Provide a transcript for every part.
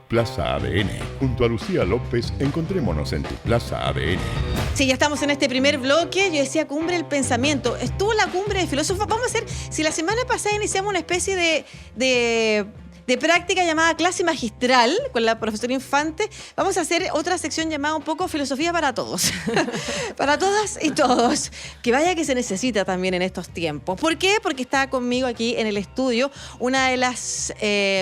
Plaza ADN. Junto a Lucía López, encontrémonos en tu Plaza ADN. Sí, ya estamos en este primer bloque. Yo decía Cumbre del Pensamiento. Estuvo la Cumbre de Filósofos. Vamos a hacer, si la semana pasada iniciamos una especie de práctica llamada clase magistral con la profesora Infante, vamos a hacer otra sección llamada un poco filosofía para todos. Para todas y todos. Que vaya que se necesita también en estos tiempos. ¿Por qué? Porque está conmigo aquí en el estudio una de las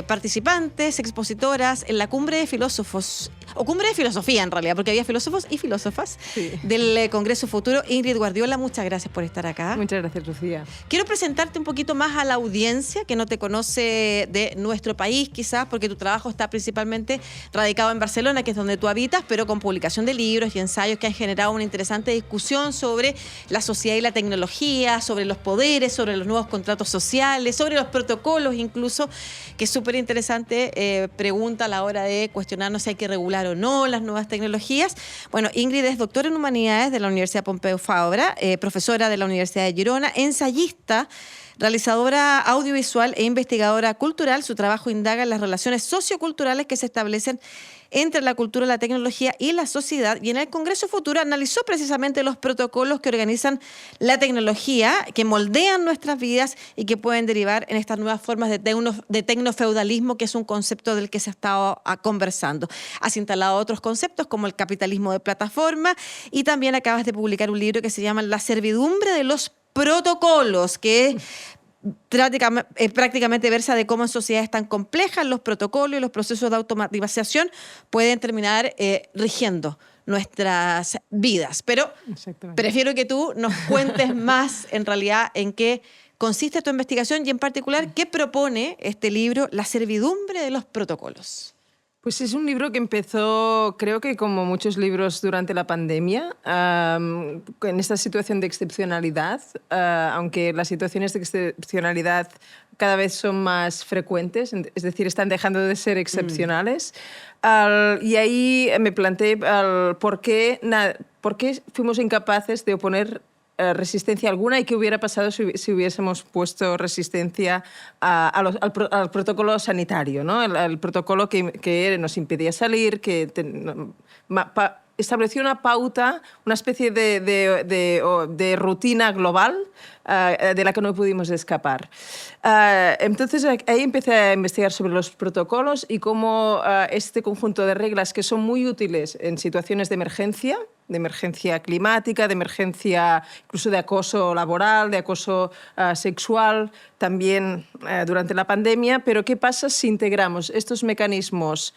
participantes, expositoras en la Cumbre de Filósofos, o Cumbre de Filosofía en realidad, porque había filósofos y filósofas del Congreso Futuro. Ingrid Guardiola, muchas gracias por estar acá. Muchas gracias, Lucía. Quiero presentarte un poquito más a la audiencia que no te conoce de nuestro país, quizás, porque tu trabajo está principalmente radicado en Barcelona, que es donde tú habitas, pero con publicación de libros y ensayos que han generado una interesante discusión sobre la sociedad y la tecnología, sobre los poderes, sobre los nuevos contratos sociales, sobre los protocolos incluso, que es súper interesante pregunta a la hora de cuestionarnos si hay que regular o no las nuevas tecnologías. Bueno, Ingrid es doctora en Humanidades de la Universidad Pompeu Fabra, profesora de la Universidad de Girona, ensayista, realizadora audiovisual e investigadora cultural. Su trabajo indaga en las relaciones socioculturales que se establecen entre la cultura, la tecnología y la sociedad. Y en el Congreso Futuro analizó precisamente los protocolos que organizan la tecnología, que moldean nuestras vidas y que pueden derivar en estas nuevas formas de tecnofeudalismo, que es un concepto del que se ha estado conversando. Has instalado otros conceptos como el capitalismo de plataforma y también acabas de publicar un libro que se llama La servidumbre de los protocolos, que prácticamente versa de cómo en sociedades tan complejas los protocolos y los procesos de automatización pueden terminar rigiendo nuestras vidas. Pero prefiero que tú nos cuentes más en realidad en qué consiste tu investigación y en particular qué propone este libro, La servidumbre de los protocolos. Pues es un libro que empezó, creo que como muchos libros durante la pandemia, en esta situación de excepcionalidad, aunque las situaciones de excepcionalidad cada vez son más frecuentes, es decir, están dejando de ser excepcionales. Y ahí me planteé por qué fuimos incapaces de oponer resistencia alguna y qué hubiera pasado si hubiésemos puesto resistencia al protocolo sanitario, ¿no? El protocolo que nos impedía salir, que estableció una pauta, una especie de rutina global de la que no pudimos escapar. Entonces ahí empecé a investigar sobre los protocolos y cómo este conjunto de reglas que son muy útiles en situaciones de emergencia climática, de emergencia incluso de acoso laboral, de acoso sexual, también durante la pandemia, pero ¿qué pasa si integramos estos mecanismos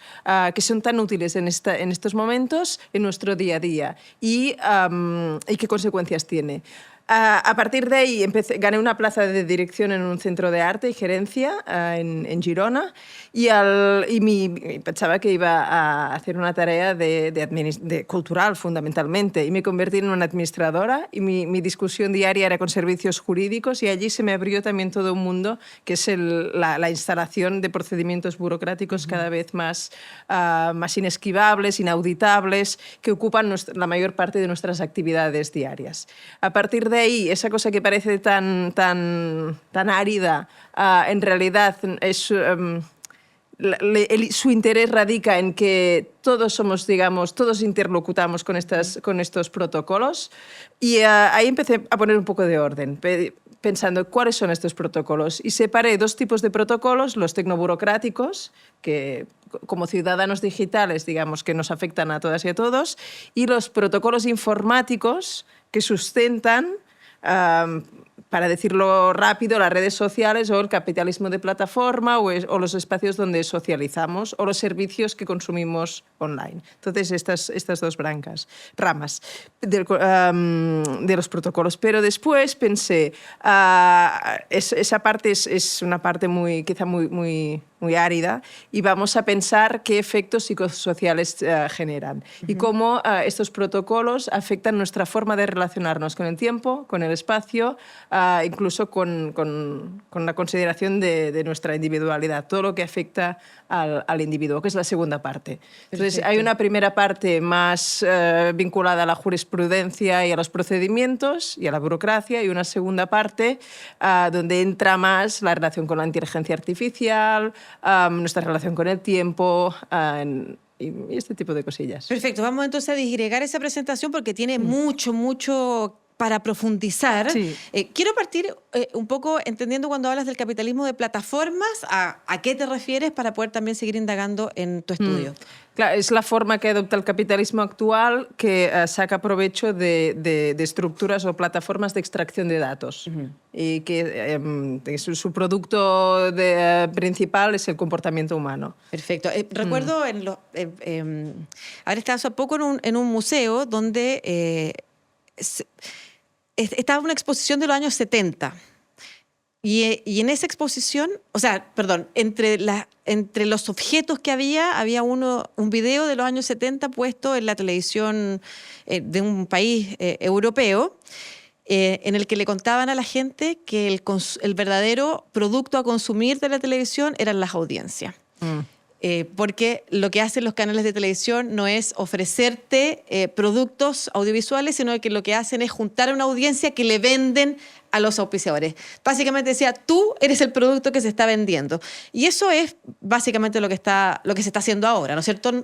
que son tan útiles en estos momentos en nuestro día a día y qué consecuencias tiene? A partir de ahí gané una plaza de dirección en un centro de arte y gerencia en Girona y pensaba que iba a hacer una tarea de cultural fundamentalmente y me convertí en una administradora y mi discusión diaria era con servicios jurídicos y allí se me abrió también todo un mundo que es la instalación de procedimientos burocráticos cada vez más inesquivables, inauditables, que ocupan la mayor parte de nuestras actividades diarias. A partir de ahí, esa cosa que parece tan árida, en realidad su interés radica en que todos interlocutamos con estos protocolos y ahí empecé a poner un poco de orden, pensando cuáles son estos protocolos. Y separé dos tipos de protocolos, los tecnoburocráticos, que como ciudadanos digitales, digamos, que nos afectan a todas y a todos, y los protocolos informáticos que sustentan, para decirlo rápido, las redes sociales o el capitalismo de plataforma o los espacios donde socializamos o los servicios que consumimos online. Entonces, estas dos ramas de los protocolos. Pero después pensé, esa parte es una parte quizá muy árida y vamos a pensar qué efectos psicosociales generan y cómo estos protocolos afectan nuestra forma de relacionarnos con el tiempo, con el espacio, incluso con la consideración de nuestra individualidad, todo lo que afecta al individuo, que es la segunda parte. Entonces, hay una primera parte más vinculada a la jurisprudencia y a los procedimientos y a la burocracia y una segunda parte donde entra más la relación con la inteligencia artificial, nuestra relación con el tiempo y este tipo de cosillas. Perfecto, vamos entonces a disgregar esa presentación porque tiene mucho para profundizar. Sí. Quiero partir un poco entendiendo cuando hablas del capitalismo de plataformas, a qué te refieres para poder también seguir indagando en tu estudio. Claro, es la forma que adopta el capitalismo actual que saca provecho de estructuras o plataformas de extracción de datos. Y que su producto principal es el comportamiento humano. Perfecto. Recuerdo haber estado hace poco en un museo donde estaba una exposición de los años 70. Y en esa exposición, entre los objetos que había un video de los años 70 puesto en la televisión de un país europeo, en el que le contaban a la gente que el verdadero producto a consumir de la televisión eran las audiencias. Porque lo que hacen los canales de televisión no es ofrecerte productos audiovisuales, sino que lo que hacen es juntar a una audiencia que le venden a los auspiciadores. Básicamente decía, tú eres el producto que se está vendiendo. Y eso es básicamente lo que se está haciendo ahora, ¿no es cierto?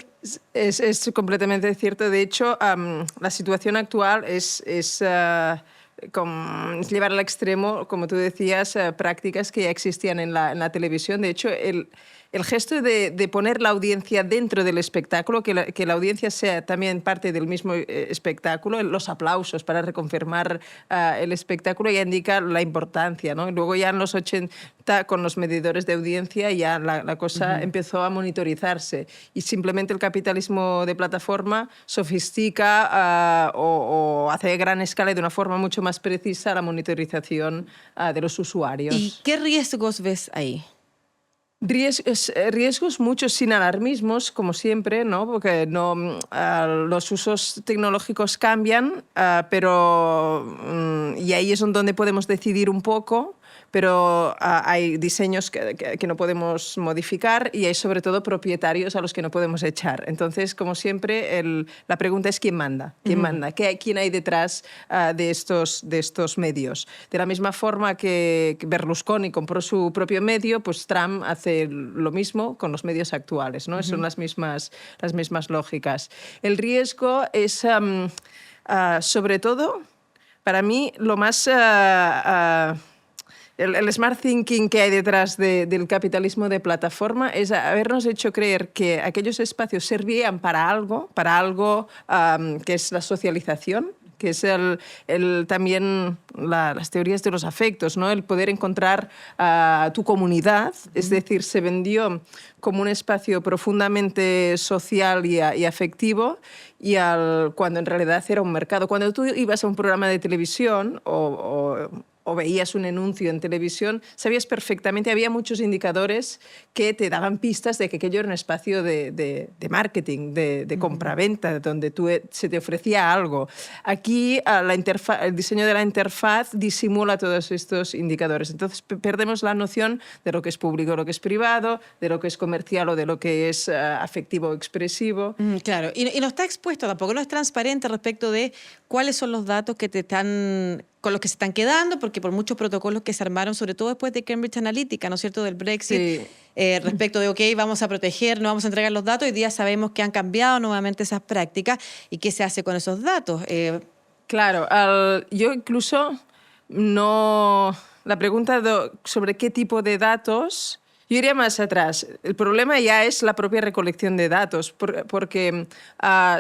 Es completamente cierto. De hecho, la situación actual es llevar al extremo, como tú decías, prácticas que ya existían en la televisión. De hecho, el gesto de poner la audiencia dentro del espectáculo, que la audiencia sea también parte del mismo espectáculo, los aplausos para reconfirmar el espectáculo ya indica la importancia, ¿no? Y luego ya en los 80, con los medidores de audiencia, ya la cosa empezó a monitorizarse. Y simplemente el capitalismo de plataforma sofistica o hace a gran escala y de una forma mucho más precisa la monitorización de los usuarios. ¿Y qué riesgos ves ahí? Riesgos muchos, sin alarmismos, como siempre, ¿no? Porque los usos tecnológicos cambian, y ahí es donde podemos decidir un poco, pero hay diseños que no podemos modificar y hay sobre todo propietarios a los que no podemos echar. Entonces, como siempre, la pregunta es ¿quién manda? ¿Quién manda? ¿Quién hay detrás de estos medios? De la misma forma que Berlusconi compró su propio medio, pues Trump hace lo mismo con los medios actuales, ¿no? Son las mismas lógicas. El riesgo es, sobre todo, para mí, lo más... El smart thinking que hay detrás del capitalismo de plataforma es habernos hecho creer que aquellos espacios servían para algo que es la socialización, que es también las teorías de los afectos, ¿no? El poder encontrar tu comunidad, es decir, se vendió como un espacio profundamente social y afectivo, cuando en realidad era un mercado. Cuando tú ibas a un programa de televisión o veías un anuncio en televisión, sabías perfectamente, había muchos indicadores que te daban pistas de que aquello era un espacio de marketing, de compraventa, donde se te ofrecía algo. Aquí el diseño de la interfaz disimula todos estos indicadores. Entonces perdemos la noción de lo que es público, lo que es privado, de lo que es comercial o de lo que es afectivo o expresivo. Claro, y no está expuesto, tampoco no es transparente respecto de cuáles son los datos con los que se están quedando, porque por muchos protocolos que se armaron, sobre todo después de Cambridge Analytica, ¿no es cierto?, del Brexit, sí. Respecto de, vamos a proteger, no vamos a entregar los datos, hoy día sabemos que han cambiado nuevamente esas prácticas y qué se hace con esos datos. Claro, yo incluso la pregunta sobre qué tipo de datos... Yo iría más atrás. El problema ya es la propia recolección de datos, porque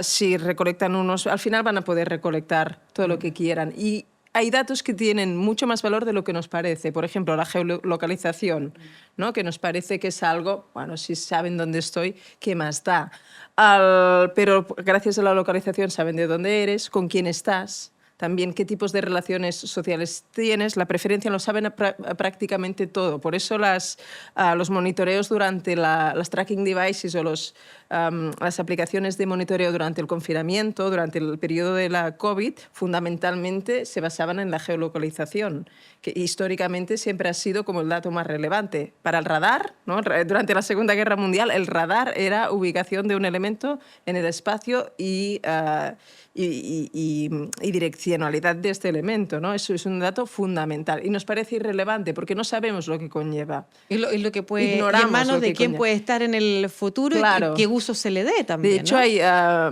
si recolectan unos, al final van a poder recolectar todo lo que quieran. Y hay datos que tienen mucho más valor de lo que nos parece. Por ejemplo, la geolocalización, ¿no? Que nos parece que es algo, bueno, si saben dónde estoy, ¿qué más da? Pero gracias a la localización saben de dónde eres, con quién estás, también qué tipos de relaciones sociales tienes, la preferencia lo saben prácticamente todo. Por eso los monitoreos durante las tracking devices o las aplicaciones de monitoreo durante el confinamiento, durante el periodo de la COVID, fundamentalmente se basaban en la geolocalización, que históricamente siempre ha sido como el dato más relevante. Para el radar, ¿no? Durante la Segunda Guerra Mundial, el radar era ubicación de un elemento en el espacio y dirección excepcionalidad de este elemento, ¿no? Eso es un dato fundamental y nos parece irrelevante porque no sabemos lo que conlleva. Y lo que puede, Ignoramos y en manos lo que de quién conlleva. puede estar en el futuro, Claro. y qué uso se le dé también. De hecho, ¿no? hay,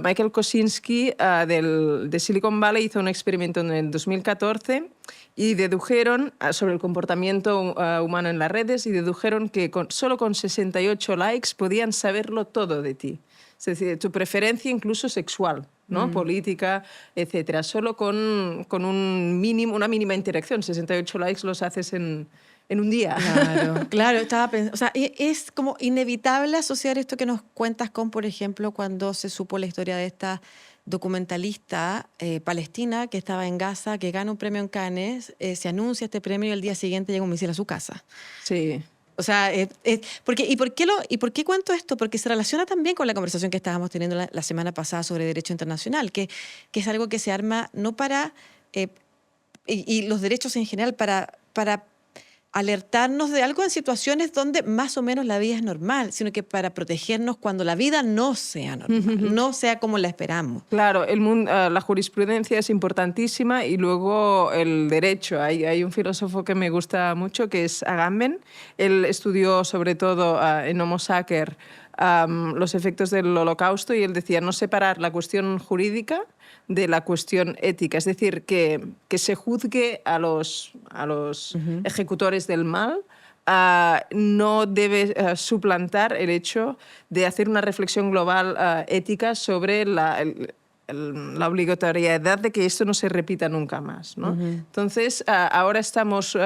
Michael Kosinski de Silicon Valley hizo un experimento en el 2014 y dedujeron sobre el comportamiento humano en las redes y dedujeron que solo con 68 likes podían saberlo todo de ti. Es decir, tu preferencia incluso sexual, ¿no? Política, etcétera. Solo con una mínima interacción. 68 likes los haces en un día. Claro, claro, estaba pensando. O sea, es como inevitable asociar esto que nos cuentas con, por ejemplo, cuando se supo la historia de esta documentalista palestina que estaba en Gaza, que gana un premio en Cannes, se anuncia este premio y al día siguiente llega un misil a su casa. Sí. O sea, ¿por qué cuento esto? Porque se relaciona también con la conversación que estábamos teniendo la semana pasada sobre derecho internacional, que es algo que se arma no para, y los derechos en general, para alertarnos de algo en situaciones donde más o menos la vida es normal, sino que para protegernos cuando la vida no sea normal, no sea como la esperamos. Claro, la jurisprudencia es importantísima y luego el derecho. Hay un filósofo que me gusta mucho que es Agamben. Él estudió sobre todo en Homo Sacer los efectos del Holocausto y él decía no separar la cuestión jurídica de la cuestión ética, es decir, que se juzgue a los ejecutores del mal no debe suplantar el hecho de hacer una reflexión global ética sobre la obligatoriedad de que esto no se repita nunca más, ¿no? Entonces, ahora estamos,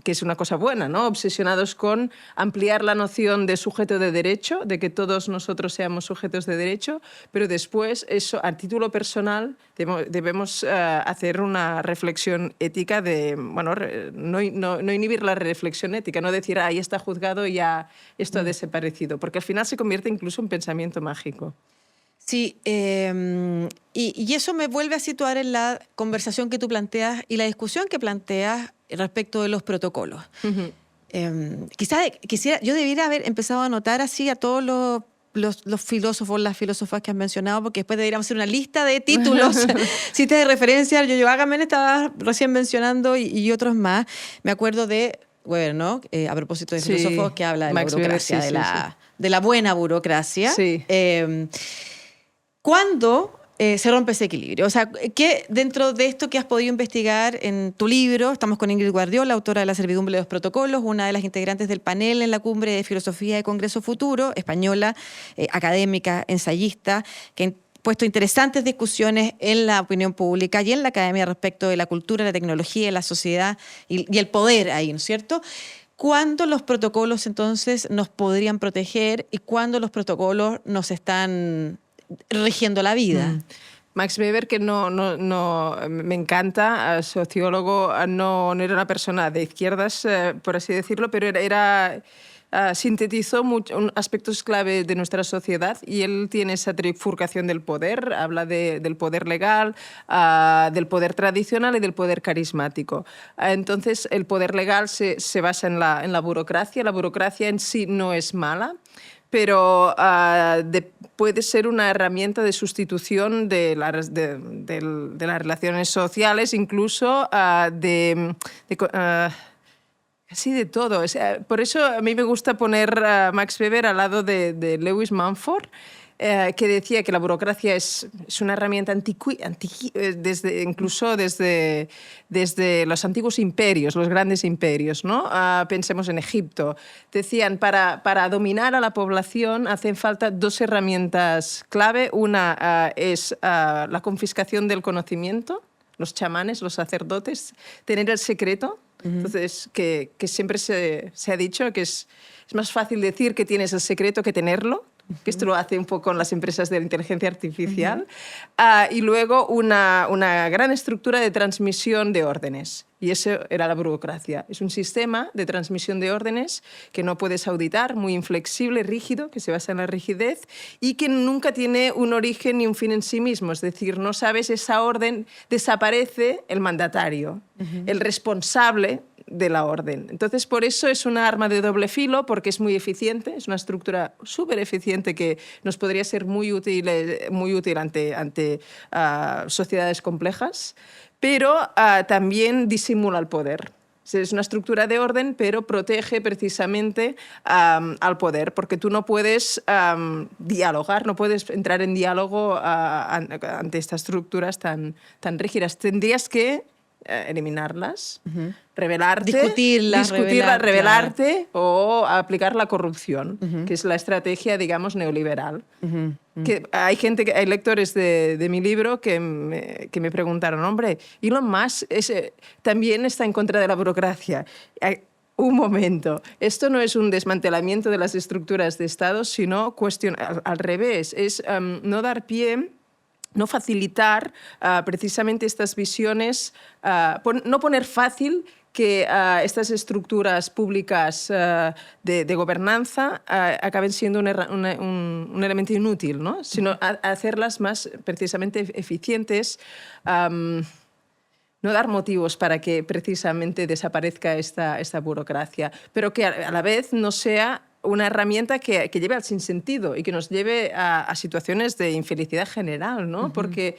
que es una cosa buena, ¿no? Obsesionados con ampliar la noción de sujeto de derecho, de que todos nosotros seamos sujetos de derecho, pero después, eso, a título personal, debemos hacer una reflexión ética de, bueno, no inhibir la reflexión ética, no decir, ahí está juzgado y ya esto ha desaparecido, porque al final se convierte incluso en pensamiento mágico. Sí, y eso me vuelve a situar en la conversación que tú planteas y la discusión que planteas respecto de los protocolos. Yo debería haber empezado a anotar así a todos los filósofos, las filósofas que has mencionado, porque después deberíamos hacer una lista de títulos, citas de referencia. Yo Agamben estaba recién mencionando y otros más. Me acuerdo de Weber, ¿no? A propósito de filósofos que habla de Max la burocracia, Weber, de la buena burocracia. Sí. ¿Cuándo se rompe ese equilibrio? O sea, ¿qué dentro de esto que has podido investigar en tu libro? Estamos con Ingrid Guardiola, autora de La servidumbre de los protocolos, una de las integrantes del panel en la Cumbre de Filosofía de Congreso Futuro, española, académica, ensayista, que ha puesto interesantes discusiones en la opinión pública y en la academia respecto de la cultura, la tecnología, la sociedad y el poder ahí, ¿no es cierto? ¿Cuándo los protocolos entonces nos podrían proteger y cuándo los protocolos nos están rigiendo la vida? Max Weber, que no me encanta, sociólogo, no era una persona de izquierdas, por así decirlo, pero sintetizó aspectos clave de nuestra sociedad y él tiene esa trifurcación del poder, habla del poder legal, del poder tradicional y del poder carismático. Entonces, el poder legal se basa en la burocracia. La burocracia en sí no es mala, pero puede ser una herramienta de sustitución de las relaciones sociales, incluso casi de todo. O sea, por eso a mí me gusta poner a Max Weber al lado de Lewis Mumford, que decía que la burocracia es una herramienta incluso desde los antiguos imperios, los grandes imperios, ¿no? Pensemos en Egipto. Decían, para dominar a la población hacen falta dos herramientas clave. Una es la confiscación del conocimiento, los chamanes, los sacerdotes, tener el secreto. Entonces, que siempre se ha dicho que es más fácil decir que tienes el secreto que tenerlo, que esto lo hace un poco con las empresas de la inteligencia artificial, y luego una gran estructura de transmisión de órdenes. Y eso era la burocracia. Es un sistema de transmisión de órdenes que no puedes auditar, muy inflexible, rígido, que se basa en la rigidez y que nunca tiene un origen ni un fin en sí mismo. Es decir, no sabes esa orden, desaparece el mandatario. El responsable de la orden. Entonces, por eso es una arma de doble filo, porque es muy eficiente, es una estructura súper eficiente que nos podría ser muy útil ante sociedades complejas, pero también disimula el poder. Es una estructura de orden, pero protege precisamente al poder, porque tú no puedes dialogar, no puedes entrar en diálogo ante estas estructuras tan rígidas. Tendrías que eliminarlas, rebelarte, discutirlas, rebelarte o aplicar la corrupción, que es la estrategia, digamos, neoliberal. Que hay lectores de mi libro que me preguntaron, hombre, Elon Musk también está en contra de la burocracia. Un momento, esto no es un desmantelamiento de las estructuras de Estado, sino al revés, es no dar pie, no facilitar precisamente estas visiones, no poner fácil que estas estructuras públicas de gobernanza acaben siendo un elemento inútil, ¿no? Sino hacerlas más precisamente eficientes, no dar motivos para que precisamente desaparezca esta burocracia, pero que a la vez no sea una herramienta que lleve al sinsentido y que nos lleve a situaciones de infelicidad general, ¿no? Porque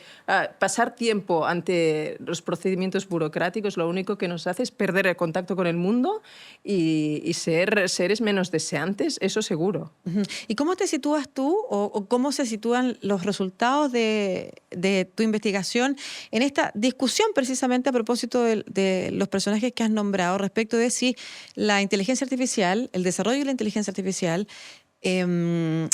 pasar tiempo ante los procedimientos burocráticos lo único que nos hace es perder el contacto con el mundo y ser seres menos deseantes, eso seguro. ¿Y cómo te sitúas tú o cómo se sitúan los resultados de tu investigación en esta discusión precisamente a propósito de los personajes que has nombrado respecto de si la inteligencia artificial, el desarrollo de la inteligencia artificial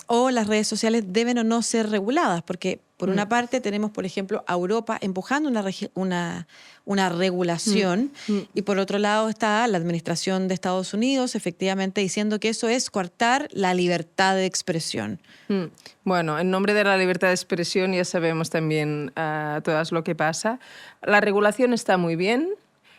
o las redes sociales deben o no ser reguladas? Porque por una parte tenemos, por ejemplo, a Europa empujando una regulación y por otro lado está la administración de Estados Unidos efectivamente diciendo que eso es coartar la libertad de expresión. Bueno, en nombre de la libertad de expresión ya sabemos también todo lo que pasa. La regulación está muy bien,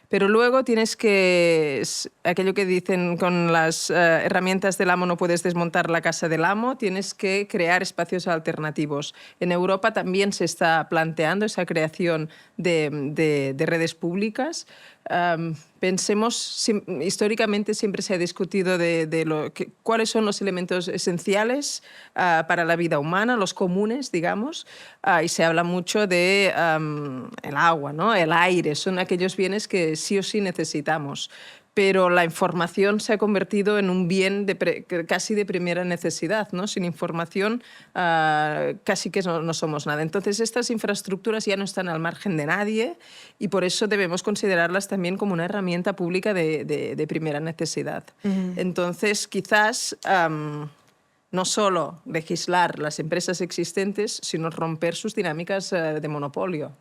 pero luego tienes que, aquello que dicen con las herramientas del amo no puedes desmontar la casa del amo, tienes que crear espacios alternativos. En Europa también se está planteando esa creación de redes públicas. Pensemos, históricamente siempre se ha discutido cuáles son los elementos esenciales para la vida humana, los comunes, digamos, y se habla mucho de el agua, ¿no? El aire, son aquellos bienes que sí o sí necesitamos. Pero la información se ha convertido en un bien casi de primera necesidad, ¿no? Sin información casi que no somos nada. Entonces estas infraestructuras ya no están al margen de nadie y por eso debemos considerarlas también como una herramienta pública de primera necesidad. Entonces quizás no solo legislar las empresas existentes, sino romper sus dinámicas de monopolio.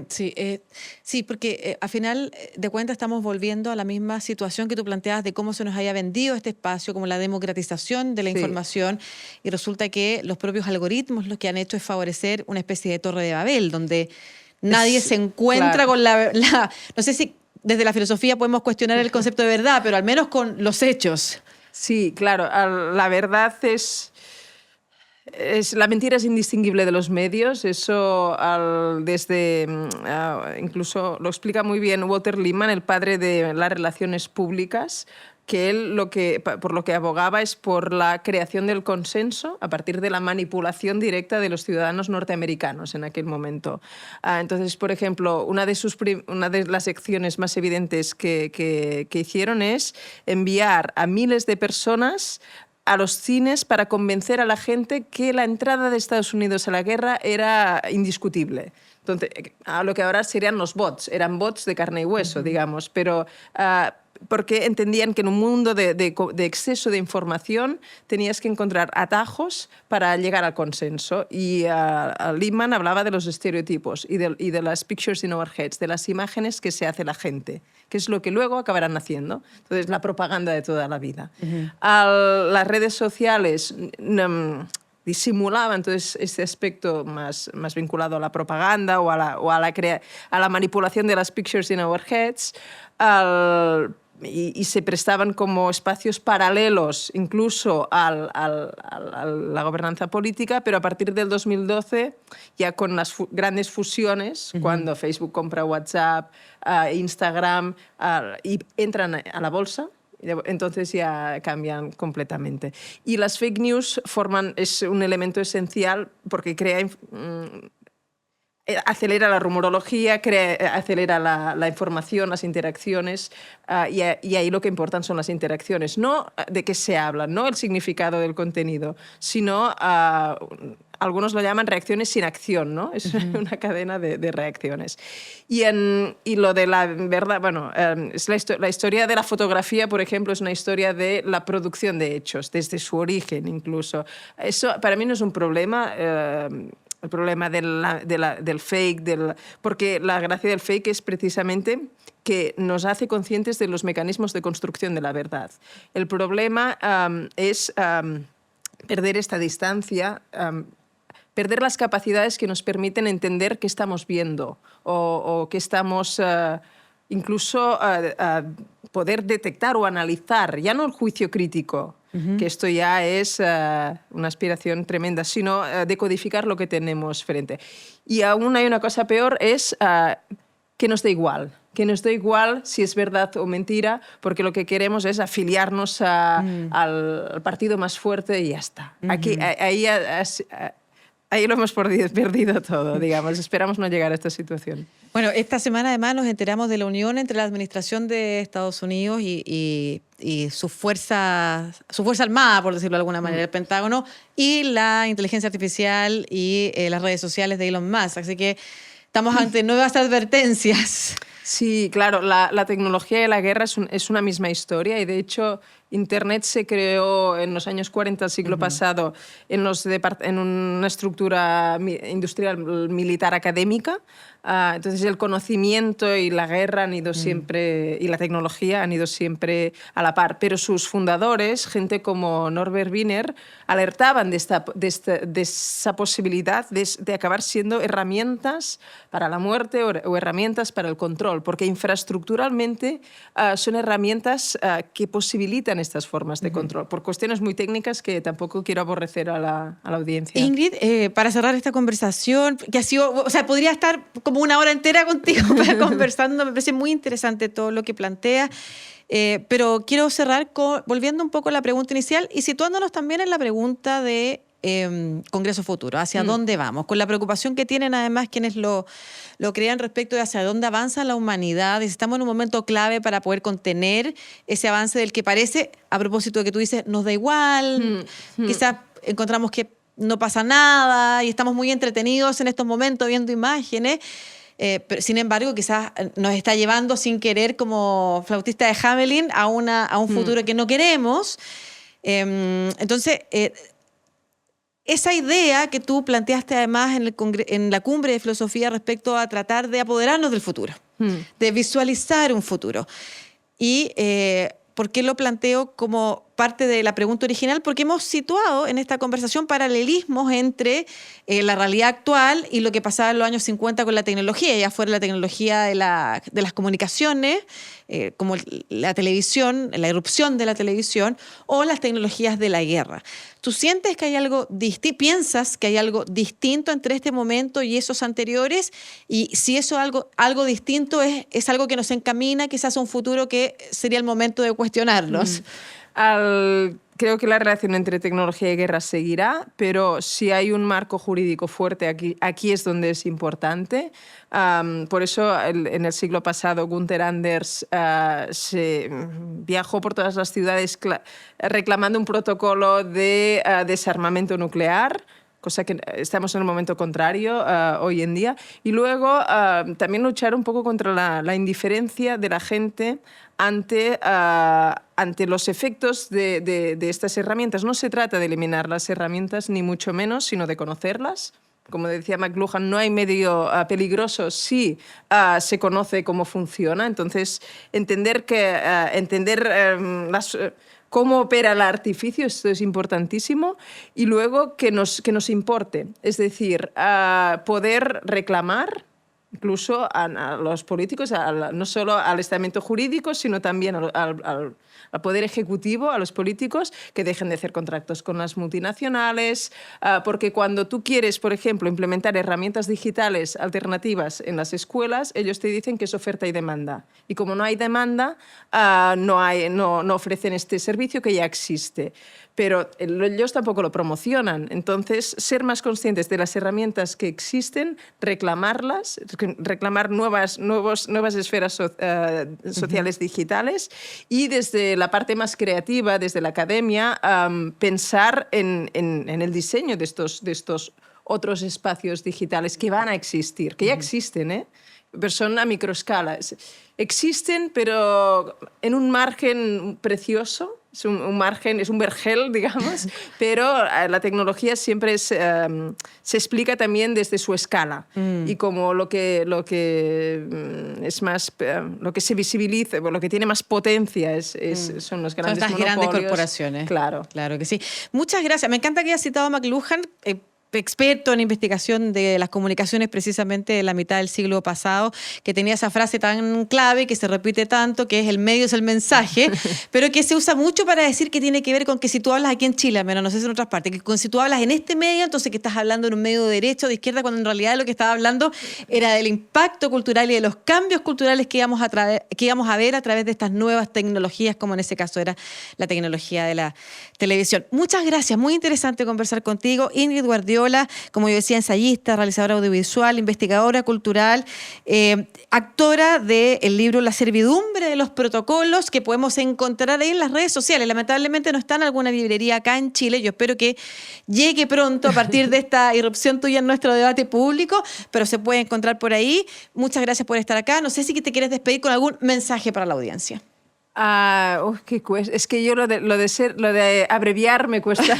Sí, porque a final de cuentas estamos volviendo a la misma situación que tú planteabas de cómo se nos haya vendido este espacio, como la democratización de la información, y resulta que los propios algoritmos lo que han hecho es favorecer una especie de torre de Babel, donde nadie se encuentra con no sé si desde la filosofía podemos cuestionar el concepto de verdad, pero al menos con los hechos. Sí, claro, la verdad la mentira es indistinguible de los medios, eso incluso lo explica muy bien Walter Lippmann, el padre de las relaciones públicas, que él por lo que abogaba es por la creación del consenso a partir de la manipulación directa de los ciudadanos norteamericanos en aquel momento. Entonces, por ejemplo, una de las acciones más evidentes que hicieron es enviar a miles de personas a los cines para convencer a la gente que la entrada de Estados Unidos a la guerra era indiscutible. Entonces, a lo que ahora serían los bots, eran bots de carne y hueso, digamos, pero porque entendían que en un mundo de exceso de información tenías que encontrar atajos para llegar al consenso. Y Lippmann hablaba de los estereotipos y de las pictures in our heads, de las imágenes que se hace la gente, que es lo que luego acabarán haciendo. Entonces, la propaganda de toda la vida. Las redes sociales disimulaban todo este aspecto más vinculado a la propaganda o a la manipulación de las pictures in our heads, y se prestaban como espacios paralelos incluso a la gobernanza política, pero a partir del 2012, ya con las grandes fusiones, cuando Facebook compra WhatsApp, Instagram, y entran a la bolsa, entonces ya cambian completamente. Y las fake news es un elemento esencial porque acelera la rumorología, acelera la información, las interacciones, y ahí lo que importan son las interacciones, no de qué se habla, no el significado del contenido, sino algunos lo llaman reacciones sin acción, ¿no? Es una cadena de reacciones. Y lo de la verdad, bueno, es la historia de la fotografía, por ejemplo, es una historia de la producción de hechos, desde su origen incluso. Eso para mí no es un problema. El problema del fake, porque la gracia del fake es precisamente que nos hace conscientes de los mecanismos de construcción de la verdad. El problema es perder esta distancia, perder las capacidades que nos permiten entender qué estamos viendo o qué estamos incluso poder detectar o analizar, ya no el juicio crítico, que esto ya es una aspiración tremenda, sino decodificar lo que tenemos frente. Y aún hay una cosa peor, es que nos da igual. Que nos da igual si es verdad o mentira, porque lo que queremos es afiliarnos al partido más fuerte y ya está. Ahí lo hemos perdido todo, digamos. Esperamos no llegar a esta situación. Bueno, esta semana además nos enteramos de la unión entre la administración de Estados Unidos y su fuerza armada, por decirlo de alguna manera, el Pentágono, y la inteligencia artificial y las redes sociales de Elon Musk. Así que estamos ante nuevas advertencias. Sí, claro, la tecnología y la guerra es una misma historia y de hecho Internet se creó en los años 40 del siglo pasado en una estructura industrial militar académica. Entonces el conocimiento y la guerra han ido siempre, y la tecnología han ido siempre a la par. Pero sus fundadores, gente como Norbert Wiener, alertaban de esa posibilidad de acabar siendo herramientas para la muerte o herramientas para el control, porque infraestructuralmente son herramientas que posibilitan estas formas de control, por cuestiones muy técnicas que tampoco quiero aborrecer a la audiencia. Ingrid, para cerrar esta conversación, que ha sido, o sea, podría estar como una hora entera contigo conversando, me parece muy interesante todo lo que plantea, pero quiero cerrar volviendo un poco a la pregunta inicial y situándonos también en la pregunta de Congreso Futuro, hacia dónde vamos, con la preocupación que tienen además quienes lo crean respecto de hacia dónde avanza la humanidad, y estamos en un momento clave para poder contener ese avance del que parece, a propósito de que tú dices, nos da igual, quizás encontramos que no pasa nada y estamos muy entretenidos en estos momentos viendo imágenes, pero sin embargo quizás nos está llevando sin querer como flautista de Hamelin a un futuro que no queremos. Entonces, esa idea que tú planteaste además en la cumbre de filosofía respecto a tratar de apoderarnos del futuro, de visualizar un futuro. Y ¿por qué lo planteo como parte de la pregunta original? Porque hemos situado en esta conversación paralelismos entre la realidad actual y lo que pasaba en los años 50 con la tecnología, ya fuera la tecnología de las comunicaciones, como la televisión, la irrupción de la televisión, o las tecnologías de la guerra. ¿Tú sientes que hay algo distinto, piensas que hay algo distinto entre este momento y esos anteriores? Y si eso algo distinto es algo que nos encamina quizás a un futuro que sería el momento de cuestionarnos. Creo que la relación entre tecnología y guerra seguirá, pero si hay un marco jurídico fuerte, aquí es donde es importante. Por eso en el siglo pasado Gunther Anders se viajó por todas las ciudades reclamando un protocolo de desarmamento nuclear, cosa que estamos en el momento contrario hoy en día. Y luego también luchar un poco contra la indiferencia de la gente ante los efectos de estas herramientas. No se trata de eliminar las herramientas, ni mucho menos, sino de conocerlas. Como decía McLuhan, no hay medio peligroso si se conoce cómo funciona. Entonces, entender cómo opera el artificio, esto es importantísimo, y luego que nos importe. Es decir, poder reclamar incluso a los políticos, no solo al estamento jurídico, sino también al Poder Ejecutivo, a los políticos, que dejen de hacer contratos con las multinacionales, porque cuando tú quieres, por ejemplo, implementar herramientas digitales alternativas en las escuelas, ellos te dicen que es oferta y demanda. Y como no hay demanda, no ofrecen este servicio que ya existe. Pero ellos tampoco lo promocionan. Entonces, ser más conscientes de las herramientas que existen, reclamarlas, reclamar nuevas esferas sociales digitales y desde la parte más creativa, desde la academia, pensar en el diseño de estos otros espacios digitales que van a existir, que ya existen, pero son a microescala. Existen, pero en un margen precioso. Es un vergel, digamos, pero la tecnología siempre se explica también desde su escala. Y como lo que es más, lo que se visibiliza, lo que tiene más potencia son los grandes estas monopolios. grandes corporaciones. Claro. Claro que sí. Muchas gracias. Me encanta que hayas citado a McLuhan, experto en investigación de las comunicaciones precisamente de la mitad del siglo pasado, que tenía esa frase tan clave que se repite tanto, que es el medio es el mensaje, pero que se usa mucho para decir que tiene que ver con que si tú hablas aquí en Chile, menos no sé si en otras partes, que si tú hablas en este medio, entonces que estás hablando en un medio de derecha o de izquierda, cuando en realidad lo que estaba hablando era del impacto cultural y de los cambios culturales que íbamos a ver a través de estas nuevas tecnologías, como en ese caso era la tecnología de la televisión. Muchas gracias, muy interesante conversar contigo. Ingrid Guardiola, como yo decía, ensayista, realizadora audiovisual, investigadora cultural, actora del libro La servidumbre de los protocolos, que podemos encontrar ahí en las redes sociales. Lamentablemente no está en alguna librería acá en Chile. Yo espero que llegue pronto a partir de esta irrupción tuya en nuestro debate público, pero se puede encontrar por ahí. Muchas gracias por estar acá. No sé si te quieres despedir con algún mensaje para la audiencia. Es que yo lo de abreviar me cuesta.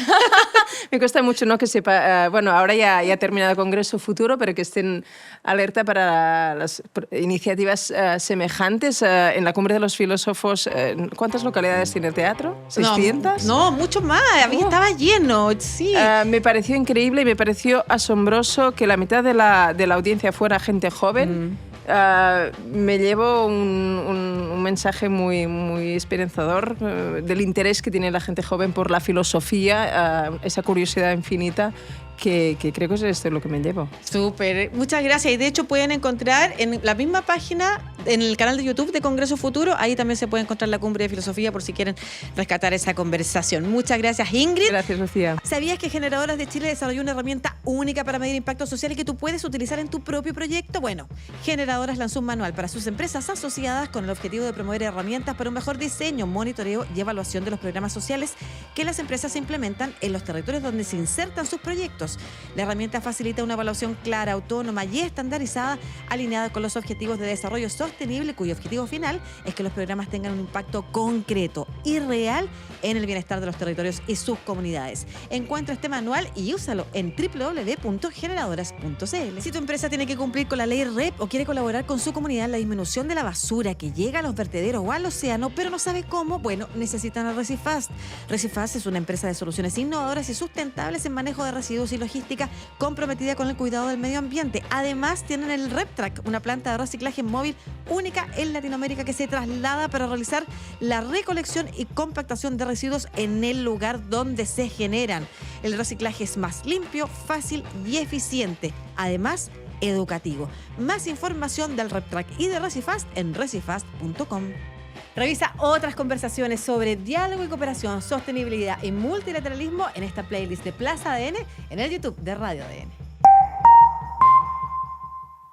Me cuesta mucho, ¿no? Que sepa. Bueno, ahora ya ha terminado el Congreso Futuro, pero que estén alerta para las iniciativas semejantes. En la Cumbre de los Filósofos, ¿cuántas localidades tiene el teatro? ¿600? No, mucho más. A mí estaba lleno. Sí. Me pareció increíble y me pareció asombroso que la mitad de la audiencia fuera gente joven. Me llevo un mensaje muy, muy esperanzador del interés que tiene la gente joven por la filosofía, esa curiosidad infinita que creo que es esto lo que me llevo. Súper, muchas gracias. Y de hecho pueden encontrar en la misma página, en el canal de YouTube de Congreso Futuro, ahí también se puede encontrar la Cumbre de Filosofía por si quieren rescatar esa conversación. Muchas gracias, Ingrid. Gracias, Lucía. ¿Sabías que Generadoras de Chile desarrolló una herramienta única para medir impacto social y que tú puedes utilizar en tu propio proyecto? Bueno, Generadoras lanzó un manual para sus empresas asociadas con el objetivo de promover herramientas para un mejor diseño, monitoreo y evaluación de los programas sociales que las empresas implementan en los territorios donde se insertan sus proyectos. La herramienta facilita una evaluación clara, autónoma y estandarizada, alineada con los objetivos de desarrollo sostenible, cuyo objetivo final es que los programas tengan un impacto concreto y real en el bienestar de los territorios y sus comunidades. Encuentra este manual y úsalo en www.generadoras.cl. Si tu empresa tiene que cumplir con la ley REP o quiere colaborar con su comunidad en la disminución de la basura que llega a los vertederos o al océano, pero no sabe cómo, bueno, necesitan a Recifast. Recifast es una empresa de soluciones innovadoras y sustentables en manejo de residuos y logística comprometida con el cuidado del medio ambiente. Además, tienen el RepTrack, una planta de reciclaje móvil única en Latinoamérica que se traslada para realizar la recolección y compactación de residuos en el lugar donde se generan. El reciclaje es más limpio, fácil y eficiente. Además, educativo. Más información del RepTrack y de Recifast en recifast.com. Revisa otras conversaciones sobre diálogo y cooperación, sostenibilidad y multilateralismo en esta playlist de Plaza ADN en el YouTube de Radio ADN.